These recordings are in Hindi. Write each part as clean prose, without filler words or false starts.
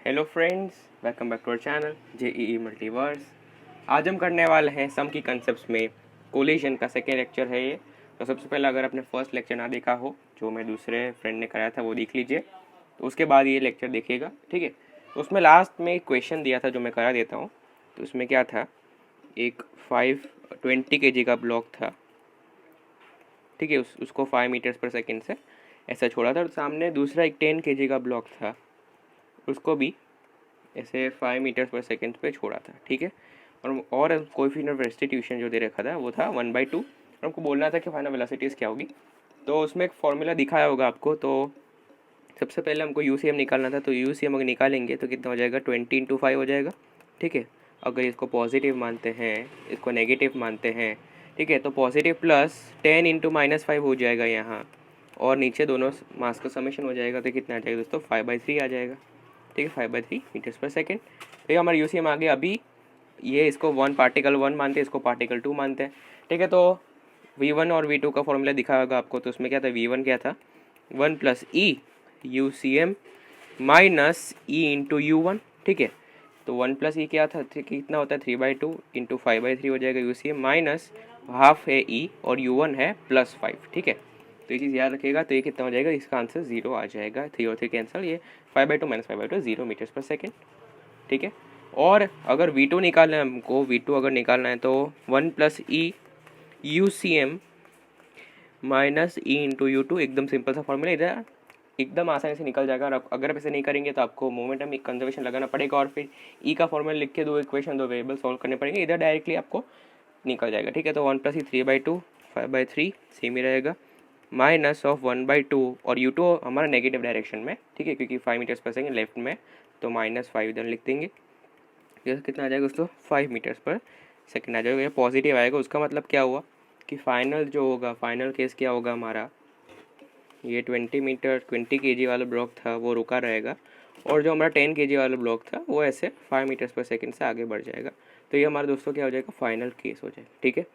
Hello friends, welcome back to our channel JEE multiverse. आज हम करने वाले हैं सम की कंसेप्ट्स में कोलिजन का सेकेंड लेक्चर है ये। तो सबसे पहले अगर आपने फर्स्ट लेक्चर ना देखा हो, जो मैं दूसरे फ्रेंड ने कराया था, वो देख लीजिए। तो उसके बाद ये लेक्चर देखिएगा, ठीक है। तो उसमें लास्ट में एक क्वेश्चन दिया था जो मैं करा देता हूँ। तो उसमें क्या था, एक 520 kg का ब्लॉक था, ठीक है। उसको 5 मीटर्स पर सेकेंड से ऐसा छोड़ा था। और सामने दूसरा एक 10 kg का ब्लॉक था, उसको भी ऐसे 5 मीटर्स पर सेकेंड पे छोड़ा था, ठीक है। और कोएफिशिएंट ऑफ रेस्टिट्यूशन जो दे रखा था वो था 1/2। और हमको बोलना था कि फाइनल वेलोसिटीज़ क्या होगी। तो उसमें एक फॉर्मूला दिखाया होगा आपको। तो सबसे पहले हमको यूसीएम निकालना था। तो यूसीएम अगर निकालेंगे तो कितना हो जाएगा, 20/5 हो जाएगा, ठीक है। अगर इसको पॉजिटिव मानते हैं, इसको नेगेटिव मानते हैं, ठीक है, तो पॉजिटिव प्लस 10 × -5 हो जाएगा यहाँ। और नीचे दोनों मास का समेशन हो जाएगा। तो कितना आ जाएगा दोस्तों, 5/3 आ जाएगा, ठीक है। 5/3 मीटर्स पर सेकेंड। तो ये हमारा यूसीएम आ गया। अभी ये इसको पार्टिकल 1 मानते हैं, इसको पार्टिकल 2 मानते हैं, ठीक है। तो V1 और V2 का फॉर्मूला दिखा होगा आपको। तो उसमें क्या था, V1 क्या था, 1 + E UCM minus E × U1, ठीक है। तो 1 + E क्या था, कितना होता है, 3/2 × 5/3 हो जाएगा UCM माइनस हाफ है E और U1 है +5, ठीक है। तो ये चीज़ याद रखिएगा। तो ये कितना हो जाएगा, इसका आंसर 0 आ जाएगा। 3 और 3 कैंसिल, ये 5/2 - 5/2 0 मीटर्स पर सेकेंड, ठीक है। और अगर V2 निकालना है हमको, V2 अगर निकालना है तो 1 + E UCM minus E × U2, एकदम सिंपल सा फॉर्मूला, इधर एकदम आसानी से निकल जाएगा। और अगर आप ऐसे नहीं करेंगे तो आपको मोमेंटम कंजर्वेशन लगाना पड़ेगा और फिर E का फॉर्मूला लिख के दो इक्वेशन, दो वेरिएबल सॉल्व करने पड़ेंगे। इधर डायरेक्टली आपको निकल जाएगा, ठीक है। तो 1 + E 3/2, 5/3 सेम ही रहेगा, माइनस ऑफ 1/2 और U2 हमारा नेगेटिव डायरेक्शन में, ठीक है, क्योंकि 5 मीटर्स पर सेकेंड लेफ्ट में। तो -5 इधर लिख देंगे। ये कितना आ जाएगा दोस्तों, 5 मीटर्स पर सेकेंड आ जाएगा। ये पॉजिटिव आएगा। उसका मतलब क्या हुआ कि फाइनल जो होगा, फाइनल केस क्या होगा हमारा, ये 20 kg वाला ब्लॉक था वो रुका रहेगा। और जो हमारा 10 kg वाला ब्लॉक था वो ऐसे 5 मीटर्स पर सेकेंड से आगे बढ़ जाएगा। तो ये हमारा दोस्तों क्या हो जाएगा, फाइनल केस हो जाएगा, ठीक है।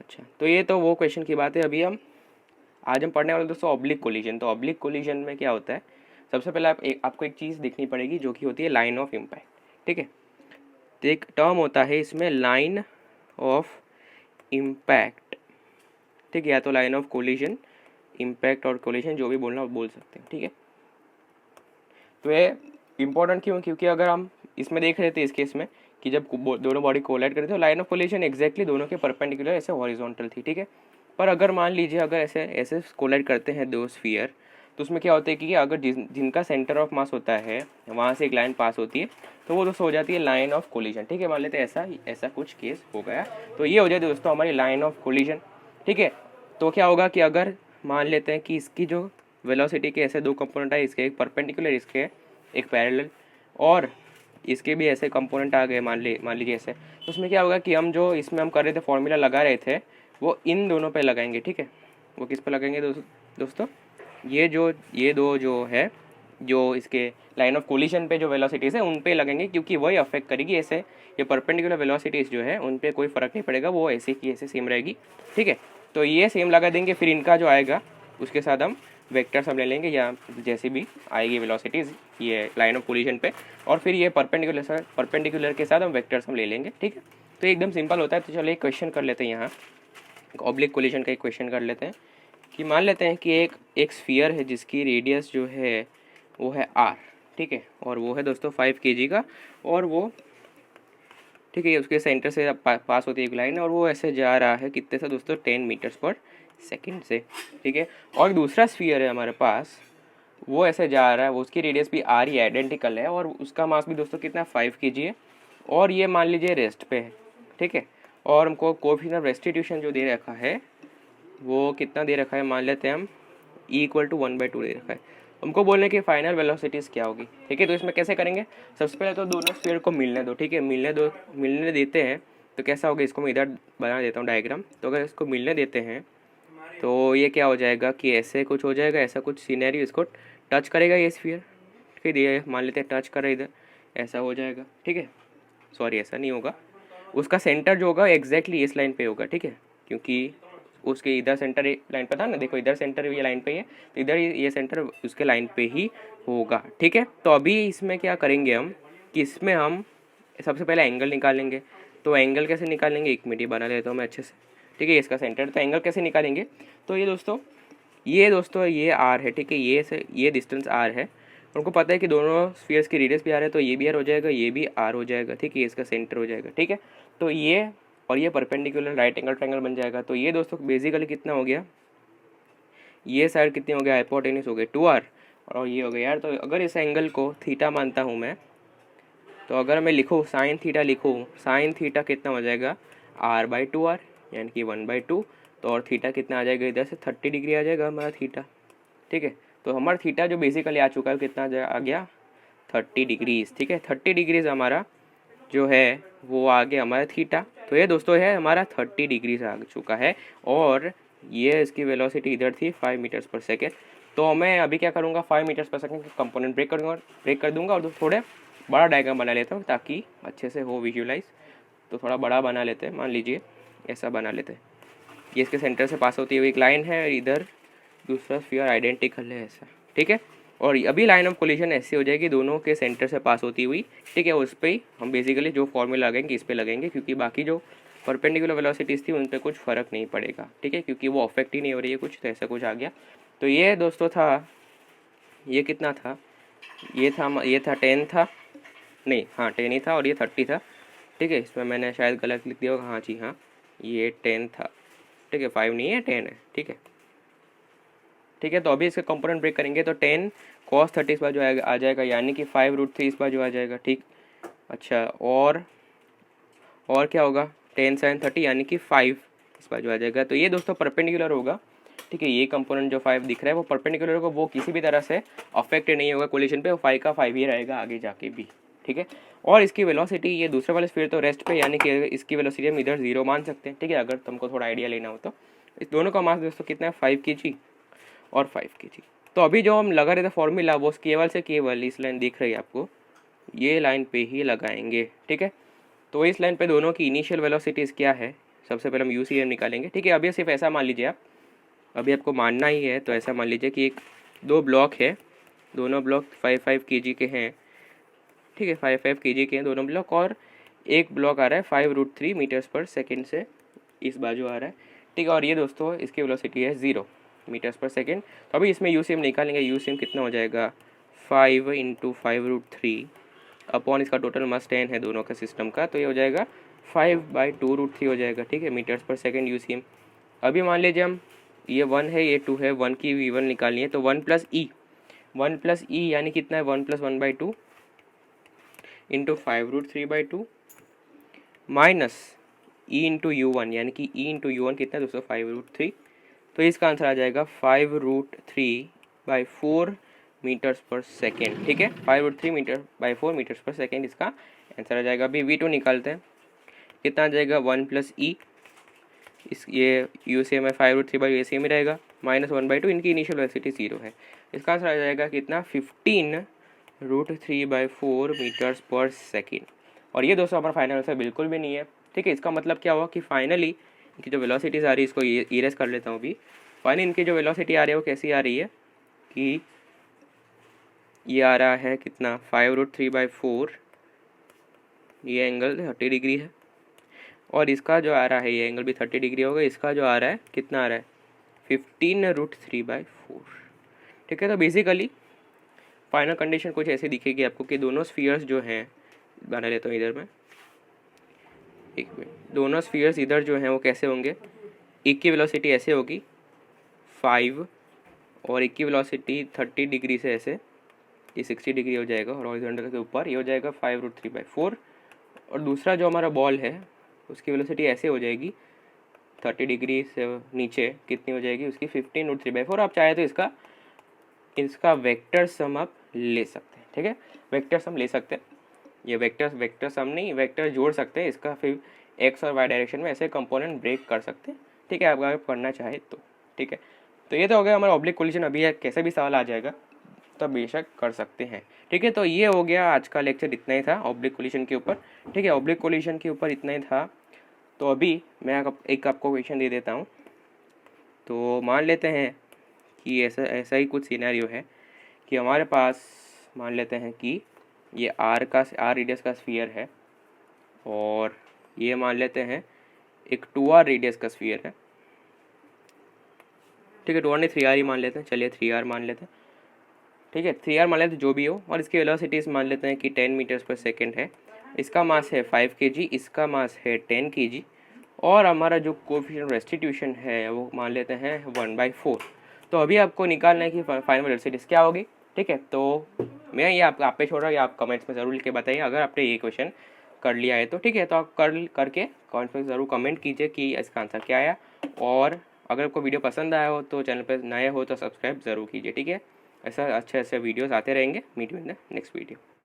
अच्छा, तो ये तो वो क्वेश्चन की बात है। अभी आज हम पढ़ने वाले दोस्तों ऑब्लिक कोलिजन। तो ऑब्लिक कोलिजन में क्या होता है, सबसे पहले आपको एक चीज़ देखनी पड़ेगी जो कि होती है लाइन ऑफ इम्पैक्ट, ठीक है। तो एक टर्म होता है इसमें, लाइन ऑफ इम्पैक्ट, ठीक है। या तो लाइन ऑफ कोलिजन, इम्पैक्ट और कोलिजन, जो भी बोलना वो बोल सकते हैं, ठीक है। तो ये इंपॉर्टेंट क्यों, क्योंकि अगर हम इसमें देख रहे थे इस केस में कि जब दोनों बॉडी कोलाइड कर रहे थे, लाइन ऑफ कोलिजन एग्जैक्टली दोनों के परपेंडिकुलर ऐसे हॉरिजॉन्टल थी, ठीक है। पर अगर मान लीजिए अगर ऐसे ऐसे कोलाइड करते हैं दो स्फीयर, तो उसमें क्या होता है कि अगर जिनका सेंटर ऑफ मास होता है वहाँ से एक लाइन पास होती है, तो वो दोस्तों हो जाती है लाइन ऑफ कोलिजन, ठीक है। मान लेते हैं ऐसा ऐसा कुछ केस हो गया, तो ये हो जाती है दोस्तों हमारी लाइन ऑफ कोलिजन, ठीक है। तो क्या होगा कि अगर मान लेते हैं कि इसकी जो वेलोसिटी के ऐसे दो कंपोनेंट है, इसके एक परपेंडिकुलर, इसके एक पैरेलल, और इसके भी ऐसे कंपोनेंट आ गए, मान लीजिए ऐसे। तो उसमें क्या होगा कि हम जो इसमें हम कर रहे थे, फॉर्मूला लगा रहे थे, वो इन दोनों पे लगाएंगे, ठीक है। वो किस पे लगाएंगे दोस्तों, ये दो जो है, जो इसके लाइन ऑफ कोलिजन पे जो वेलोसिटीज़ है उन पे लगेंगे, क्योंकि वही अफेक्ट करेगी। ऐसे ये परपेंडिकुलर वेलोसिटीज़ जो है उन पे कोई फ़र्क नहीं पड़ेगा, वो ऐसे की ऐसे सेम रहेगी, ठीक है। तो ये सेम लगा देंगे। फिर इनका जो आएगा उसके साथ हम वेक्टर सब ले लेंगे, या जैसी भी आएगी वेलोसिटीज़ ये लाइन ऑफ कोलिजन पे, और फिर ये परपेंडिकुलर के साथ हम वेक्टर सब ले लेंगे, ठीक है। तो एकदम सिंपल होता है। तो चलो एक क्वेश्चन कर लेते हैं यहाँ, ऑब्लिक कोलिजन का एक क्वेश्चन कर लेते हैं कि मान लेते हैं कि एक स्फीयर है जिसकी रेडियस जो है वो है r, ठीक है। और वो है दोस्तों 5 kg का, और वो, ठीक है, उसके सेंटर से पास होती है एक लाइन, और वो ऐसे जा रहा है कितने से दोस्तों, 10 मीटर्स पर सेकेंड से, ठीक है। और दूसरा स्फीयर है हमारे पास, वो ऐसे जा रहा है, वो उसकी रेडियस भी r ही आइडेंटिकल है, और उसका मास भी दोस्तों कितना, 5 kg है। और ये मान लीजिए रेस्ट पे है, ठीक है। और हमको कोएफिशिएंट ऑफ रेस्टिट्यूशन जो दे रखा है वो कितना दे रखा है, मान लेते हैं हम E = 1/2 दे रखा है। हमको बोलने की फाइनल वेलोसिटीज़ क्या होगी, ठीक है। तो इसमें कैसे करेंगे, सबसे पहले तो दोनों स्फीयर को मिलने दो, ठीक है। मिलने देते हैं तो कैसा होगा, इसको मैं इधर बना देता हूँ डायग्राम। तो अगर इसको मिलने देते हैं तो ये क्या हो जाएगा कि ऐसे कुछ हो जाएगा, ऐसा कुछ सीनरी, इसको टच करेगा ये स्फीयर, ठीक है। ये मान लेते हैं टच कर रहे इधर, ऐसा हो जाएगा, ठीक है। सॉरी, ऐसा नहीं होगा, उसका सेंटर जो होगा एग्जैक्टली इस लाइन पे होगा, ठीक है। क्योंकि उसके इधर सेंटर लाइन पे था ना, देखो इधर सेंटर ये लाइन पे ही है, तो इधर ये सेंटर उसके लाइन पे ही होगा। ठीक है, तो अभी इसमें क्या करेंगे हम कि इसमें हम सबसे पहले एंगल निकालेंगे। तो एंगल कैसे निकालेंगे, 1 मिनट बना लेता हूँ मैं अच्छे से। ठीक है, इसका सेंटर, तो एंगल कैसे निकालेंगे, तो ये दोस्तों ये आर है। ठीक है, ये डिस्टेंस आर है। उनको पता है कि दोनों स्फीयर्स की रेडियस भी आर है, तो ये भी आर हो जाएगा, ये भी आर हो जाएगा। ठीक है, इसका सेंटर हो जाएगा। ठीक है, तो ये और ये परपेंडिकुलर राइट एंगल ट्रायंगल बन जाएगा। तो ये दोस्तों बेसिकली कितना हो गया, ये साइड कितनी हो गया, हाइपोटेन्यूस हो गई 2r, और ये हो गया यार। तो अगर इस एंगल को थीटा मानता हूँ मैं, तो अगर मैं लिखूँ साइन थीटा लिखूँ, साइन थीटा कितना हो जाएगा r/2r, यानी कि 1/2। तो और थीटा कितना आ जाएगा, इधर से 30 डिग्री आ जाएगा हमारा थीटा। ठीक है, तो हमारा थीटा जो बेसिकली आ चुका है कितना आ गया 30 डिग्रीज। ठीक है, 30 डिग्रीज हमारा जो है वो आ गया हमारा थीटा। तो ये दोस्तों है हमारा 30 डिग्रीज आ चुका है, और ये इसकी वेलोसिटी इधर थी 5 मीटर्स पर सेकेंड। तो मैं अभी क्या करूँगा, 5 मीटर्स पर सेकेंड का कंपोनेंट ब्रेक कर दूंगा और थोड़े बड़ा डायग्राम बना लेता हूँ ताकि अच्छे से हो विजुअलाइज। तो थोड़ा बड़ा बना लेते हैं, मान लीजिए ऐसा बना लेते हैं। ये इसके सेंटर से पास होती हुई एक लाइन है, इधर दूसरा स्फीयर आइडेंटिकल है ऐसा। ठीक है, और अभी लाइन ऑफ कोलिजन ऐसी हो जाएगी दोनों के सेंटर से पास होती हुई। ठीक है, उस पर ही हम बेसिकली जो फॉर्मूला लगाएंगे इस पर लगेंगे, क्योंकि बाकी जो परपेंडिकुलर वेलोसिटीज़ थी उन पर कुछ फ़र्क नहीं पड़ेगा। ठीक है, क्योंकि वो अफेक्ट ही नहीं हो रही है कुछ, तो ऐसा कुछ आ गया। तो ये दोस्तों था, ये कितना था, ये था 10 था, नहीं हाँ 10 ही था, और ये 30 था। ठीक है, इसमें मैंने शायद गलत लिख दिया होगा, हाँ जी हाँ, ये 10 था। ठीक है, 5 नहीं है 10 है। ठीक है, ठीक है, तो अभी इसका कंपोनेंट ब्रेक करेंगे तो 10 cos 30 इस बाजू आ जाएगा, यानी कि 5√3 इस बाजू आ जाएगा। ठीक, अच्छा, और क्या होगा 10 sin 30 यानी कि 5 इस बाजू आ जाएगा। तो ये दोस्तों परपेंडिकुलर होगा। ठीक है, ये कंपोनेंट जो 5 दिख रहा है वो परपेंडिकुलर होगा, वो किसी भी तरह से अफेक्ट नहीं होगा कोलिजन पे, वो 5 का 5 ही रहेगा आगे जाके भी। ठीक है, और इसकी वेलोसिटी ये दूसरे वाले स्फीयर तो रेस्ट पे, यानी कि इसकी वेलोसिटी हम इधर 0 मान सकते हैं। ठीक है, अगर तुमको थोड़ा आइडिया लेना हो तो इस दोनों का मास दोस्तों कितना है 5 kg और 5 kg। तो अभी जो हम लगा रहे थे फॉर्मूला वो केवल से केवल इस लाइन दिख रही है आपको, ये लाइन पे ही लगाएंगे। ठीक है, तो इस लाइन पे दोनों की इनिशियल वेलोसिटीज़ क्या है, सबसे पहले हम यूसीएम निकालेंगे। ठीक है, अभी सिर्फ ऐसा मान लीजिए आप, अभी आपको मानना ही है, तो ऐसा मान लीजिए कि दो ब्लॉक है, दोनों ब्लॉक 5-5 kg के हैं। ठीक है, 5-5 kg के हैं दोनों ब्लॉक, और एक ब्लॉक आ रहा है 5√3 मीटर्स पर सेकेंड से इस बाजू आ रहा है। ठीक है, और ये दोस्तों इसकी वेलोसिटी है 0 मीटर्स पर सेकेंड। तो अभी इसमें यूसीएम निकालेंगे, यूसीएम कितना हो जाएगा 5 × 5√3 अपॉन इसका टोटल मास 10 है दोनों का सिस्टम का, तो ये हो जाएगा 5/2√3 हो जाएगा। ठीक है, मीटर्स पर सेकेंड यूसीएम। अभी मान लीजिए हम ये 1 है ये 2 है, 1 की V1 निकालनी है, तो 1 + E यानी कितना है 1 + 1/2 इंटू 5√3/2 माइनस E × U1, यानी कि E × U1 कितना है दोस्तों 5√3। तो इसका आंसर आ जाएगा 5√3/4 मीटर्स पर सेकेंड। ठीक है, 5√3/4 मीटर्स पर सेकेंड इसका आंसर आ जाएगा। अभी V2 निकालते हैं, कितना आ जाएगा 1 + E, इस ये यूसीएम में 5√3/ACM ही रहेगा, -1/2, इनकी इनिशियल वेलोसिटी 0 है। इसका आंसर आ जाएगा कितना 15√3/4 मीटर्स पर सेकेंड। और ये दोस्तों हमारा फाइनल आंसर बिल्कुल भी नहीं है। ठीक है, इसका मतलब क्या हुआ कि फाइनली इनकी जो वेलोसिटीज आ रही है, इसको इरेज कर लेता हूँ अभी। फाइनली इनकी जो वेलोसिटी आ रही है वो कैसी आ रही है कि ये आ रहा है कितना 5√3/4, ये एंगल 30 डिग्री है, और इसका जो आ रहा है ये एंगल भी 30 डिग्री होगा। इसका जो आ रहा है कितना आ रहा है 15√3/4। ठीक है, तो बेसिकली फाइनल कंडीशन कुछ ऐसे दिखेगी आपको कि दोनों स्फीयर्स जो हैं, बना लेता हूँ इधर में, एक मिनट, दोनों स्फीयर्स इधर जो हैं वो कैसे होंगे, एक की वेलोसिटी ऐसे होगी 5, और एक की वेलोसिटी 30 डिग्री से ऐसे, ये 60 डिग्री हो जाएगा, और हॉरिजॉन्टल के ऊपर ये हो जाएगा 5√3/4। और दूसरा जो हमारा बॉल है उसकी वेलोसिटी ऐसे हो जाएगी 30 डिग्री से नीचे, कितनी हो जाएगी उसकी 15√3/4। आप चाहे तो इसका वेक्टर सम आप ले सकते हैं। ठीक है, वेक्टर सम ले सकते हैं, ये वेक्टर सम नहीं, वेक्टर जोड़ सकते हैं इसका, फिर एक्स और वाई डायरेक्शन में ऐसे कंपोनेंट ब्रेक कर सकते हैं। ठीक है, अगर आप करना चाहे तो। ठीक है, तो ये तो हो गया हमारा ऑब्लिक कोलिजन। अभी कैसे भी सवाल आ जाएगा तो बेशक कर सकते हैं। ठीक है, तो ये हो गया आज का लेक्चर, इतना ही था ऑब्लिक कोलिजन के ऊपर। ठीक है, ऑब्लिक कोलिजन के ऊपर इतना ही था। तो अभी मैं आपको क्वेश्चन दे देता हूँ। तो मान लेते हैं कि ऐसा ही कुछ सिनेरियो है कि हमारे पास मान लेते हैं कि ये आर रेडियस का स्फीयर है और ये मान लेते हैं एक 2r रेडियस का स्फीयर है। ठीक है, 2r नहीं 3r ही मान लेते हैं, चलिए 3r मान लेते हैं। ठीक है, 3r मान लेते हैं जो भी हो, और इसकी वेलोसिटीज़ मान लेते हैं कि 10 मीटर्स पर सेकेंड है। इसका मास है 5 kg, इसका मास है 10 kg, और हमारा जो कोएफिशिएंट रेस्टिट्यूशन है वो मान लेते हैं 1/4। तो अभी आपको निकालना है कि फाइनल वेलोसिटीज़ क्या होगी। ठीक है, तो मैं ये आप पे छोड़ रहा हूँ, आप कमेंट्स में ज़रूर लिख के बताइए अगर आपने ये क्वेश्चन कर लिया है तो। ठीक है, तो आप करके कमेंट्स में ज़रूर कमेंट कीजिए कि इसका आंसर क्या आया, और अगर आपको वीडियो पसंद आया हो तो चैनल पर नए हो तो सब्सक्राइब ज़रूर कीजिए। ठीक है, ऐसा अच्छे वीडियोज़ आते रहेंगे। Meet you in the next video.